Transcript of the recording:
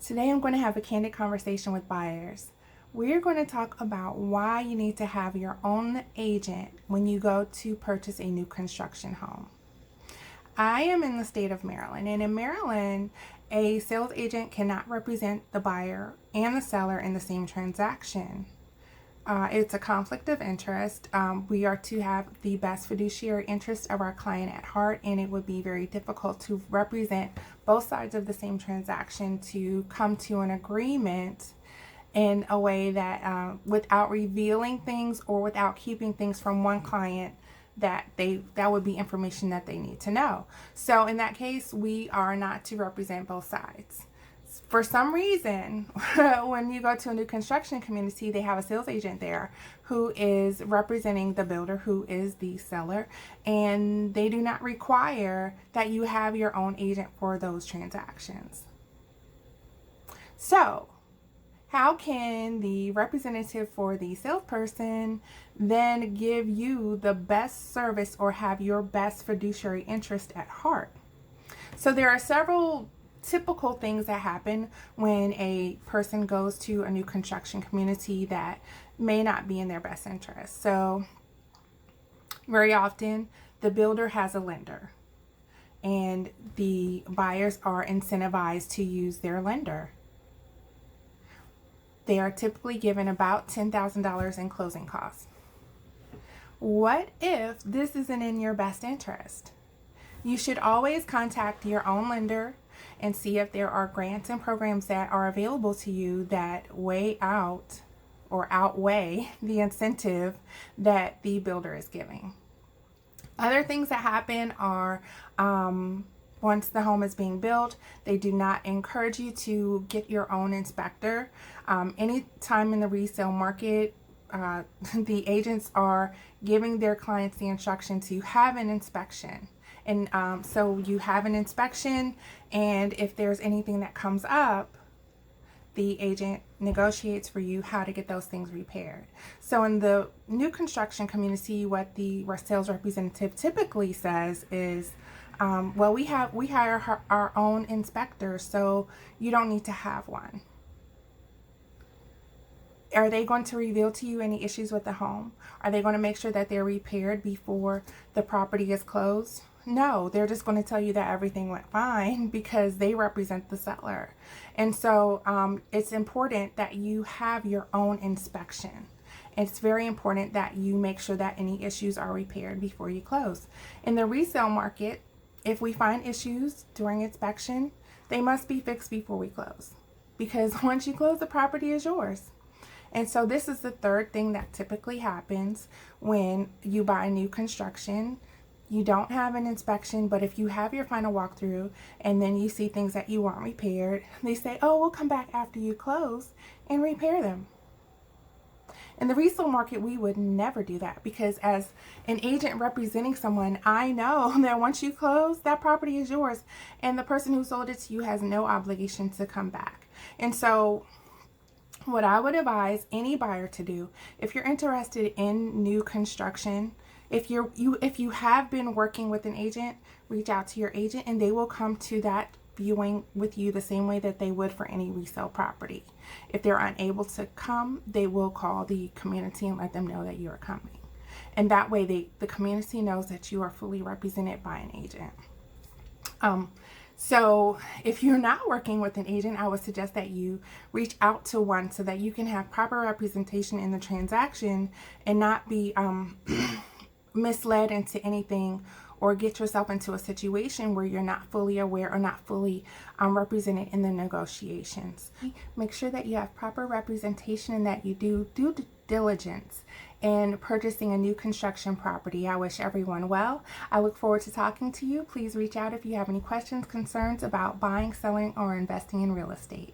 Today I'm going to have a candid conversation with buyers. We're going to talk about why you need to have your own agent when you go to purchase a new construction home. I am in the state of Maryland, and in Maryland, a sales agent cannot represent the buyer and the seller in the same transaction. It's a conflict of interest. We are to have the best fiduciary interest of our client at heart, and it would be very difficult to represent both sides of the same transaction to come to an agreement in a way that without revealing things or without keeping things from one client that would be information that they need to know. So in that case, we are not to represent both sides. For some reason, when you go to a new construction community, they have a sales agent there who is representing the builder, who is the seller, and they do not require that you have your own agent for those transactions. So, how can the representative for the salesperson then give you the best service or have your best fiduciary interest at heart? So there are several typical things that happen when a person goes to a new construction community that may not be in their best interest. So very often the builder has a lender and the buyers are incentivized to use their lender. They are typically given about $10,000 in closing costs. What if this isn't in your best interest? You should always contact your own lender and see if there are grants and programs that are available to you that weigh out or outweigh the incentive that the builder is giving. Other things that happen are once the home is being built, they do not encourage you to get your own inspector. Anytime in the resale market, the agents are giving their clients the instruction to have an inspection. And so you have an inspection, and if there's anything that comes up, the agent negotiates for you how to get those things repaired. So in the new construction community, what the sales representative typically says is, well, we hire our own inspector, so you don't need to have one. Are they going to reveal to you any issues with the home? Are they going to make sure that they're repaired before the property is closed? No, they're just going to tell you that everything went fine because they represent the seller. And so it's important that you have your own inspection. It's very important that you make sure that any issues are repaired before you close. In the resale market, if we find issues during inspection, they must be fixed before we close. Because once you close, the property is yours. And so this is the third thing that typically happens when you buy new construction. You don't have an inspection, but if you have your final walkthrough and then you see things that you want repaired, they say, oh, we'll come back after you close and repair them. In the resale market, we would never do that because as an agent representing someone, I know that once you close, that property is yours and the person who sold it to you has no obligation to come back. And so what I would advise any buyer to do, if you're interested in new construction, if you have been working with an agent, reach out to your agent and they will come to that viewing with you the same way that they would for any resale property. If they're unable to come, they will call the community and let them know that you are coming. And that way the community knows that you are fully represented by an agent. So if you're not working with an agent, I would suggest that you reach out to one so that you can have proper representation in the transaction and not be misled into anything or get yourself into a situation where you're not fully aware or not fully represented in the negotiations. Make sure that you have proper representation and that you do due diligence in purchasing a new construction property. I wish everyone well. I look forward to talking to you. Please reach out if you have any questions, concerns about buying, selling, or investing in real estate.